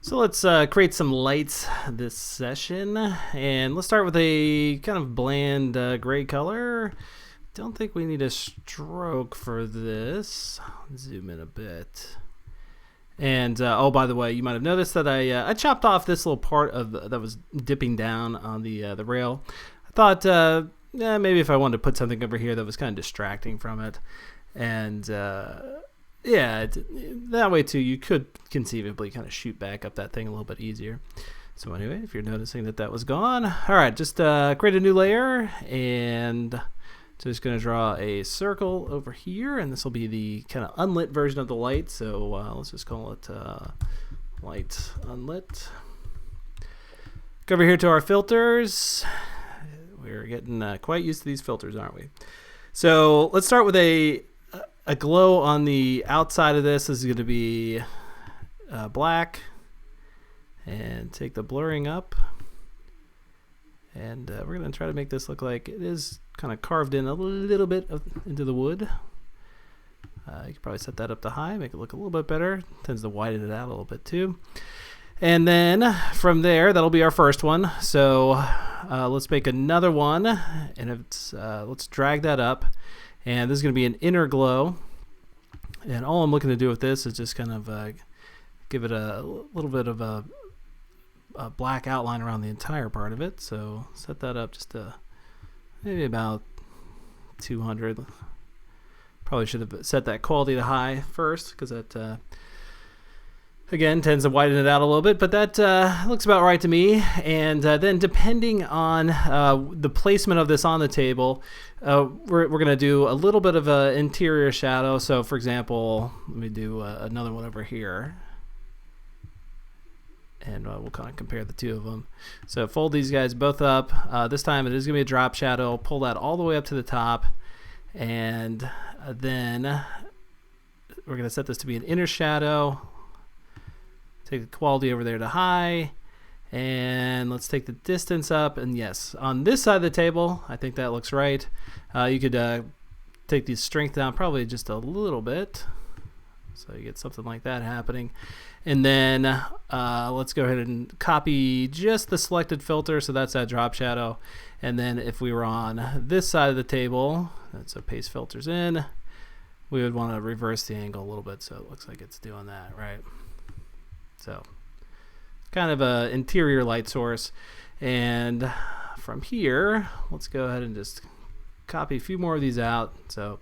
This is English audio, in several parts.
So let's create some lights this session, and let's start with a kind of bland gray color. Don't think we need a stroke for this. Zoom in a bit. And oh, by the way, you might have noticed that I chopped off this little part of that was dipping down on the rail. I thought maybe if I wanted to put something over here that was kind of distracting from it, and yeah, that way too you could conceivably kind of shoot back up that thing a little bit easier. So anyway, if you're noticing that that was gone, all right, just create a new layer, and just going to draw a circle over here, and this will be the kind of unlit version of the light. So let's just call it light unlit. Go over here to our filters. We're getting quite used to these filters, aren't we? So let's start with a glow on the outside of this. This is going to be black, and take the blurring up, and we're going to try to make this look like it is kind of carved in a little bit into the wood. You could probably set that up to high, make it look a little bit better. Tends to widen it out a little bit too. And then from there, that'll be our first one. So let's make another one, and it's, let's drag that up. And this is going to be an inner glow. And all I'm looking to do with this is just kind of give it a little bit of a black outline around the entire part of it. So set that up just to maybe about 200. Probably should have set that quality to high first, because that again tends to widen it out a little bit, but that looks about right to me. And then depending on the placement of this on the table, we're going to do a little bit of an interior shadow. So for example, let me do another one over here, and we'll kind of compare the two of them. So fold these guys both up. This time it is going to be a drop shadow. Pull that all the way up to the top, and then we're going to set this to be an inner shadow. Take the quality over there to high, and let's take the distance up. And yes, on this side of the table, I think that looks right. You could take the strength down probably just a little bit, so you get something like that happening. And then let's go ahead and copy just the selected filter, so that's that drop shadow. And then if we were on this side of the table, so paste filters in, we would want to reverse the angle a little bit, so it looks like it's doing that, right? So kind of a interior light source. And from here, let's go ahead and just copy a few more of these out. So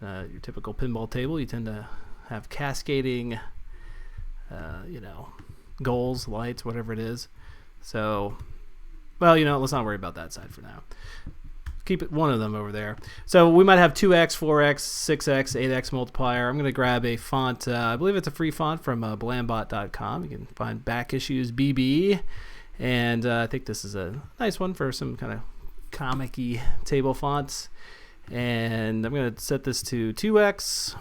your typical pinball table, you tend to have cascading goals, lights, whatever it is. So, well, let's not worry about that side for now. Keep it one of them over there. So we might have 2x, 4x, 6x, 8x multiplier. I'm going to grab a font. I believe it's a free font from blandbot.com. You can find Back Issues BB. And I think this is a nice one for some kind of comic-y table fonts. And I'm going to set this to 2x.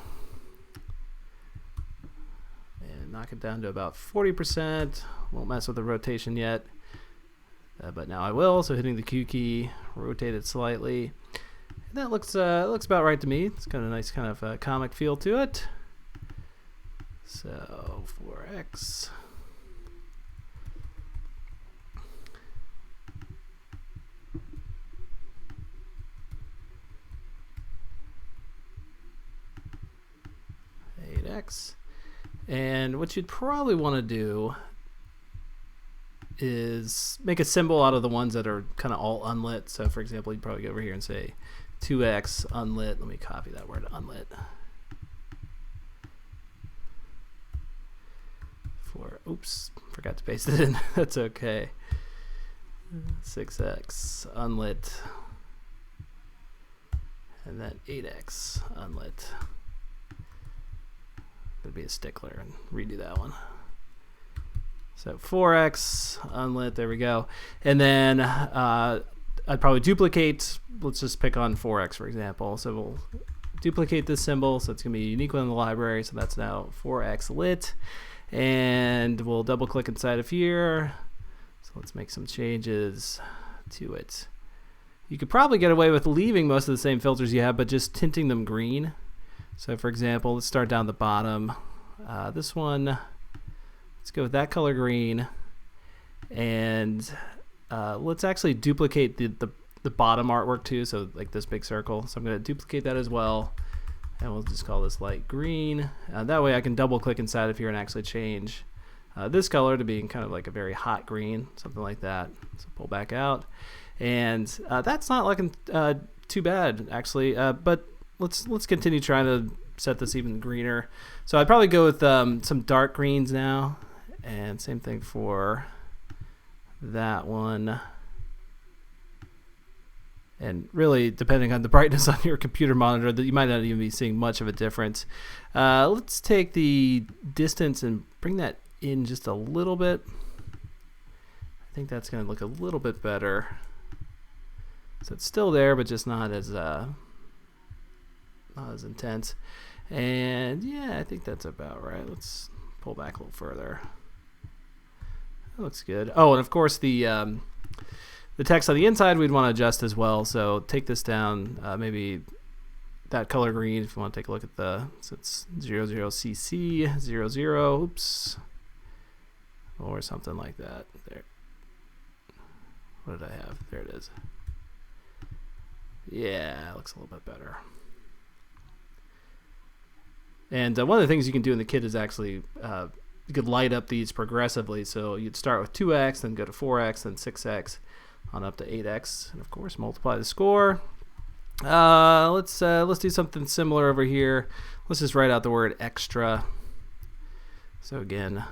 And knock it down to about 40%. Won't mess with the rotation yet. But now I will. So hitting the Q key, rotate it slightly. And that looks about right to me. It's got a nice kind of comic feel to it. So 4x. X. And what you'd probably want to do is make a symbol out of the ones that are kind of all unlit. So for example, you'd probably go over here and say 2x unlit. Let me copy that word, unlit. Oops, forgot to paste it in. That's okay. 6x unlit. And then 8x unlit. Gonna be a stickler and redo that one. So 4x unlit, there we go. And then I'd probably duplicate, let's just pick on 4x for example. So we'll duplicate this symbol, so it's gonna be a unique one in the library. So that's now 4x lit. And we'll double click inside of here. So let's make some changes to it. You could probably get away with leaving most of the same filters you have, but just tinting them green. So for example, let's start down the bottom. This one, Let's go with that color green, and let's actually duplicate the bottom artwork too, so like this big circle. So I'm going to duplicate that as well, and we'll just call this light green. That way I can double click inside of here and actually change this color to being kind of like a very hot green, something like that. So pull back out, and that's not looking too bad actually, but let's continue trying to set this even greener. So I'd probably go with some dark greens now, and same thing for that one. And really, depending on the brightness on your computer monitor, that you might not even be seeing much of a difference. Let's take the distance and bring that in just a little bit. I think that's going to look a little bit better. So it's still there, but just not as intense. And yeah, I think that's about right. Let's pull back a little further. That looks good. Oh, and of course the text on the inside we'd want to adjust as well. So take this down, maybe that color green if you want to take a look at so it's 00cc00, oops, or something like that. There. What did I have? There it is. Yeah, it looks a little bit better. And one of the things you can do in the kit is actually you could light up these progressively. So you'd start with 2x, then go to 4x, then 6x, on up to 8x, and of course multiply the score. Let's do something similar over here. Let's just write out the word extra. So again,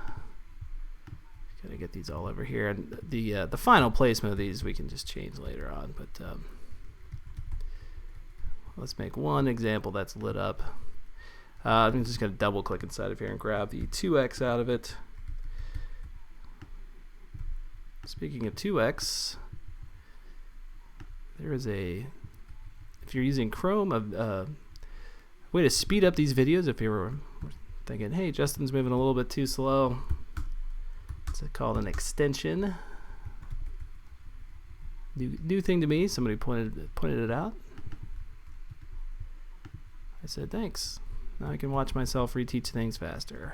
gotta get these all over here, and the final placement of these we can just change later on. But let's make one example that's lit up. I'm just gonna double click inside of here and grab the 2x out of it. Speaking of 2x, there is if you're using Chrome, a way to speed up these videos. If you were thinking, hey, Justin's moving a little bit too slow, it's called an extension. New thing to me. Somebody pointed it out. I said thanks. Now I can watch myself reteach things faster.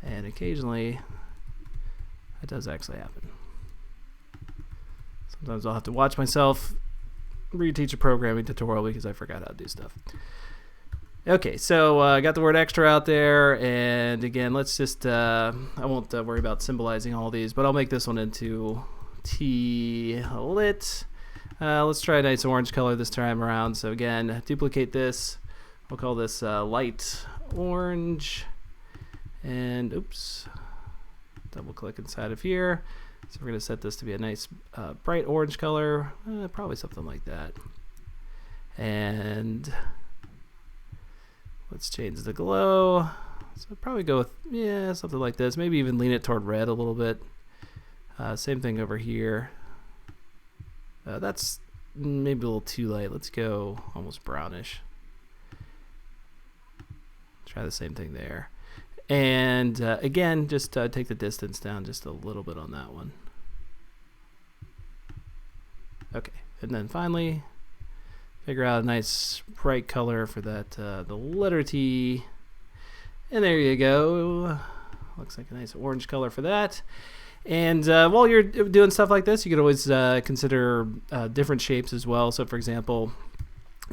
And occasionally, that does actually happen. Sometimes I'll have to watch myself reteach a programming tutorial because I forgot how to do stuff. Okay, so I got the word extra out there, and again, let's just, I won't worry about symbolizing all these, but I'll make this one into T-lit. Let's try a nice orange color this time around. So again, duplicate this. We'll call this light orange, and oops, double click inside of here. So we're going to set this to be a nice bright orange color, probably something like that. And let's change the glow. So probably go with, yeah, something like this. Maybe even lean it toward red a little bit. Same thing over here. That's maybe a little too light. Let's go almost brownish. Try the same thing there. And again, just take the distance down just a little bit on that one. Okay, and then finally, figure out a nice bright color for that, the letter T. And there you go. Looks like a nice orange color for that. And while you're doing stuff like this, you could always consider different shapes as well. So for example,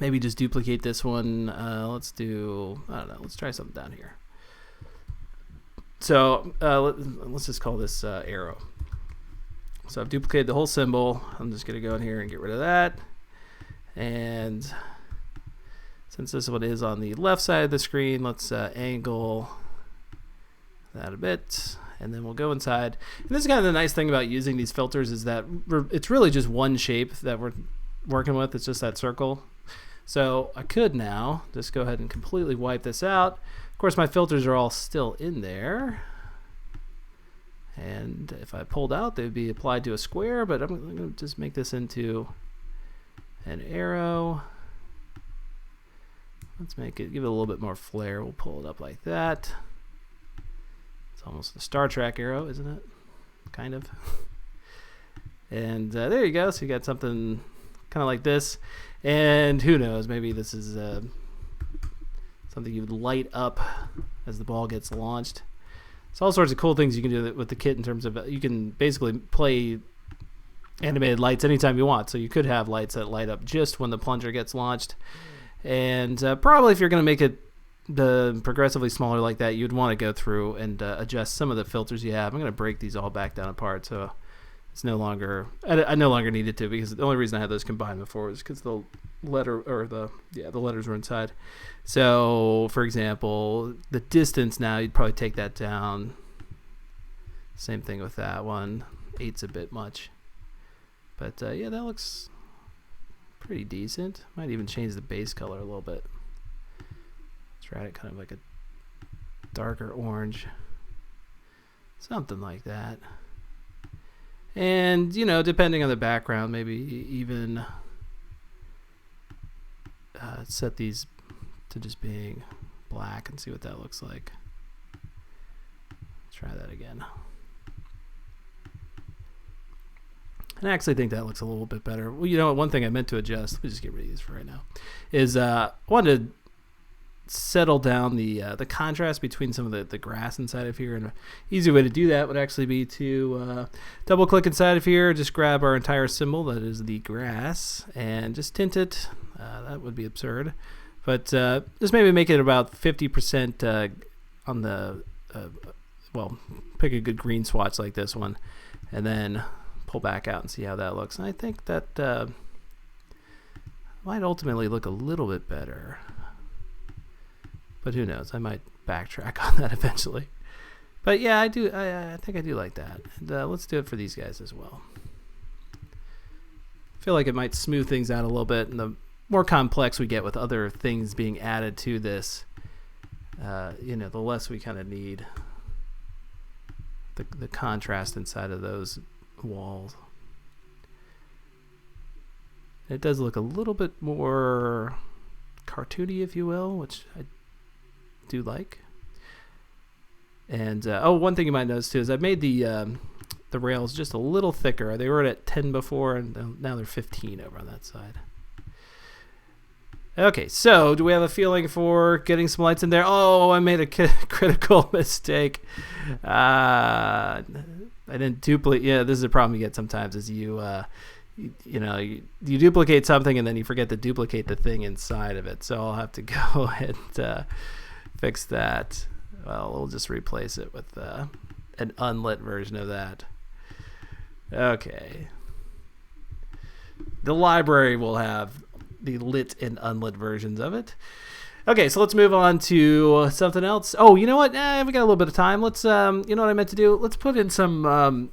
maybe just duplicate this one. Let's do, I don't know, let's try something down here. So let's just call this arrow. So I've duplicated the whole symbol. I'm just going to go in here and get rid of that. And since this one is on the left side of the screen, let's angle that a bit. And then we'll go inside. And this is kind of the nice thing about using these filters is that it's really just one shape that we're working with. It's just that circle. So I could now just go ahead and completely wipe this out. Of course, my filters are all still in there. And if I pulled out, they would be applied to a square, but I'm going to just make this into an arrow. Let's make it, give it a little bit more flair. We'll pull it up like that. It's almost the Star Trek arrow, isn't it? Kind of. And there you go. So you got something kind of like this. And who knows, maybe this is something you would light up as the ball gets launched. It's all sorts of cool things you can do with the kit in terms of you can basically play animated lights anytime you want. So you could have lights that light up just when the plunger gets launched. And probably if you're going to make it progressively smaller like that, you'd want to go through and adjust some of the filters you have. I'm going to break these all back down apart, so it's no longer I no longer needed to, because the only reason I had those combined before was because the letters were inside. So for example, the distance now, you'd probably take that down. Same thing with that one. 8's a bit much, but yeah, that looks pretty decent. Might even change the base color a little bit. Try it kind of like a darker orange, something like that. And, you know, depending on the background, maybe even set these to just being black and see what that looks like. Try that again. And I actually think that looks a little bit better. Well, you know, one thing I meant to adjust, let me just get rid of these for right now, is I wanted to settle down the contrast between some of the grass inside of here, and an easy way to do that would actually be to double click inside of here, just grab our entire symbol, that is the grass, and just tint it. That would be absurd, but just maybe make it about 50% on the well, pick a good green swatch like this one, and then pull back out and see how that looks. And I think that might ultimately look a little bit better. But who knows? I might backtrack on that eventually. But yeah, I do. I think I do like that. And let's do it for these guys as well. I feel like it might smooth things out a little bit, and the more complex we get with other things being added to this, you know, the less we kind of need the contrast inside of those walls. It does look a little bit more cartoony, if you will, which I do like. And oh, one thing you might notice too is I've made the rails just a little thicker. They were at 10 before, and now they're 15 over on that side. Okay, so do we have a feeling for getting some lights in there? Oh, I made a critical mistake. I didn't duplicate. Yeah, this is a problem you get sometimes, is you duplicate something and then you forget to duplicate the thing inside of it. So I'll have to go ahead and fix that. Well, we'll just replace it with an unlit version of that. Okay. The library will have the lit and unlit versions of it. Okay, so let's move on to something else. Oh, you know what? We got a little bit of time. Let's, you know what I meant to do? Let's put in some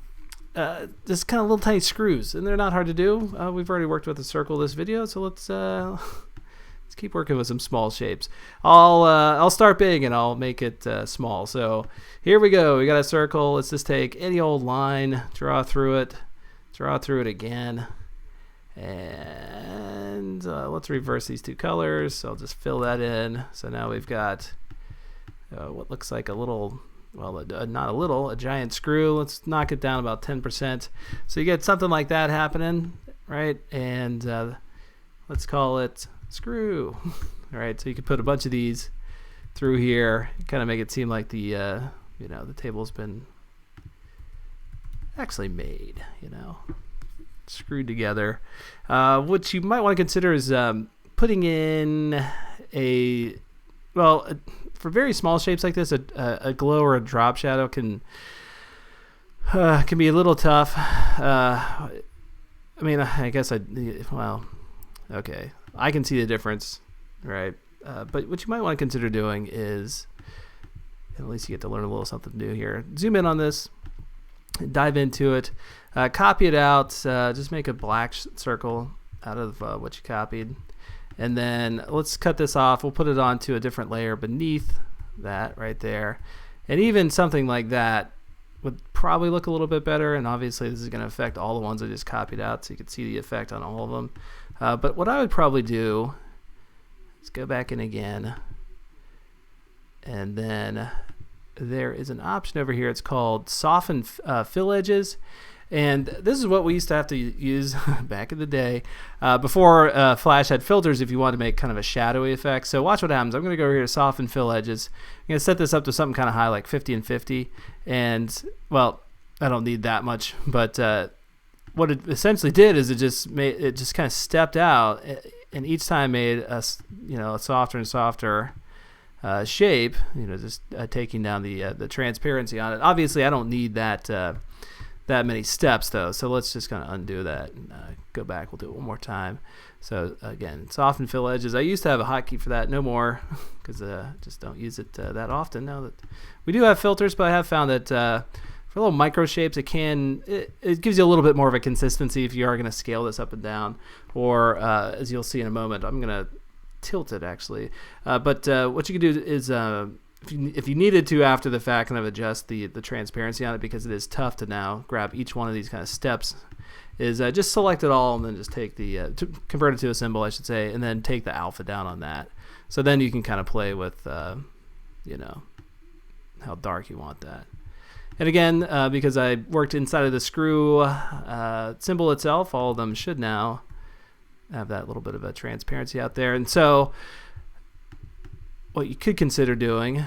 just kind of little tiny screws, and they're not hard to do. We've already worked with a circle this video, so let's keep working with some small shapes. I'll start big and I'll make it small. So here we go. We got a circle. Let's just take any old line, draw through it again, and let's reverse these two colors. So I'll just fill that in. So now we've got what looks like a little, well, not a little, a giant screw. Let's knock it down about 10%. So you get something like that happening, right? And let's call it screw. All right, so you could put a bunch of these through here, kind of make it seem like the the table's been actually made, screwed together. What you might want to consider is putting in for very small shapes like this, a glow or a drop shadow can be a little tough. I mean, I guess okay, I can see the difference, right? But what you might want to consider doing is, at least you get to learn a little something new here. Zoom in on this, dive into it, copy it out, just make a black circle out of what you copied. And then let's cut this off. We'll put it onto a different layer beneath that right there. And even something like that would probably look a little bit better. And obviously this is going to affect all the ones I just copied out, so you can see the effect on all of them. But what I would probably do is go back in again. And then there is an option over here. It's called Soften Fill Edges. And this is what we used to have to use back in the day before Flash had filters if you wanted to make kind of a shadowy effect. So watch what happens. I'm going to go over here to soften fill edges. I'm going to set this up to something kind of high, like 50 and 50. And, well, I don't need that much. But what it essentially did is it just kind of stepped out, and each time made a softer and softer shape, just taking down the transparency on it. Obviously, I don't need that many steps though, so let's just kind of undo that and go back. We'll do it one more time. So again, soften fill edges. I used to have a hotkey for that, no more, because just don't use it that often now that we do have filters. But I have found that for little micro shapes, it gives you a little bit more of a consistency if you are going to scale this up and down, or as you'll see in a moment, I'm going to tilt it actually. But what you can do is if you needed to after the fact, kind of adjust the transparency on it, because it is tough to now grab each one of these kind of steps, is just select it all and then just take convert it to a symbol, I should say, and then take the alpha down on that. So then you can kind of play with how dark you want that. And again, because I worked inside of the screw symbol itself, all of them should now have that little bit of a transparency out there. And so what you could consider doing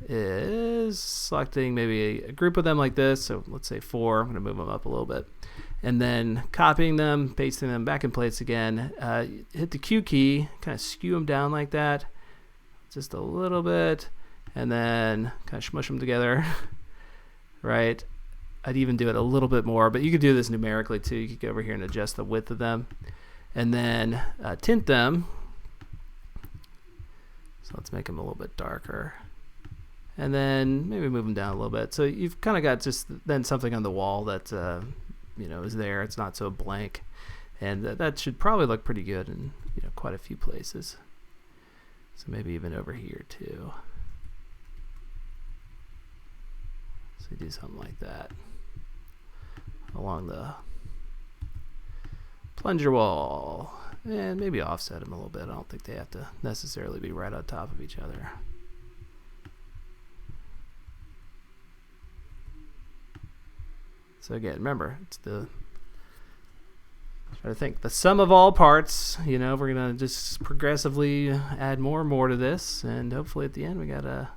is selecting maybe a group of them like this. So let's say 4. I'm going to move them up a little bit. And then copying them, pasting them back in place again. Hit the Q key, kind of skew them down like that, just a little bit, and then kind of smush them together, right? I'd even do it a little bit more, but you could do this numerically too. You could go over here and adjust the width of them. And then tint them. So let's make them a little bit darker. And then maybe move them down a little bit. So you've kind of got just then something on the wall that is there. It's not so blank. And that should probably look pretty good in quite a few places. So maybe even over here too. So you do something like that along the plunger wall, and maybe offset them a little bit. I don't think they have to necessarily be right on top of each other. So again, remember, it's try to think the sum of all parts. We're gonna just progressively add more and more to this, and hopefully at the end we got a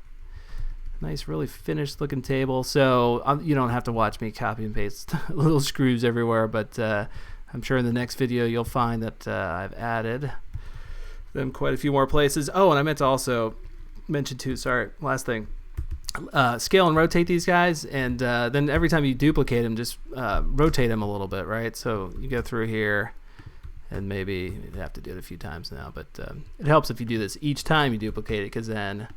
nice, really finished looking table. So you don't have to watch me copy and paste little screws everywhere, but I'm sure in the next video you'll find that I've added them quite a few more places. Oh, and I meant to also mention too, sorry, last thing, scale and rotate these guys, and then every time you duplicate them, just rotate them a little bit, right? So you go through here, and maybe you have to do it a few times now, but it helps if you do this each time you duplicate it, because then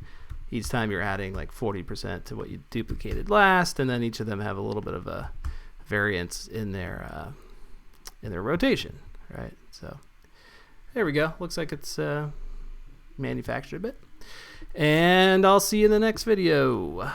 each time you're adding like 40% to what you duplicated last, and then each of them have a little bit of a variance in their rotation, right? So there we go. Looks like it's manufactured a bit. And I'll see you in the next video.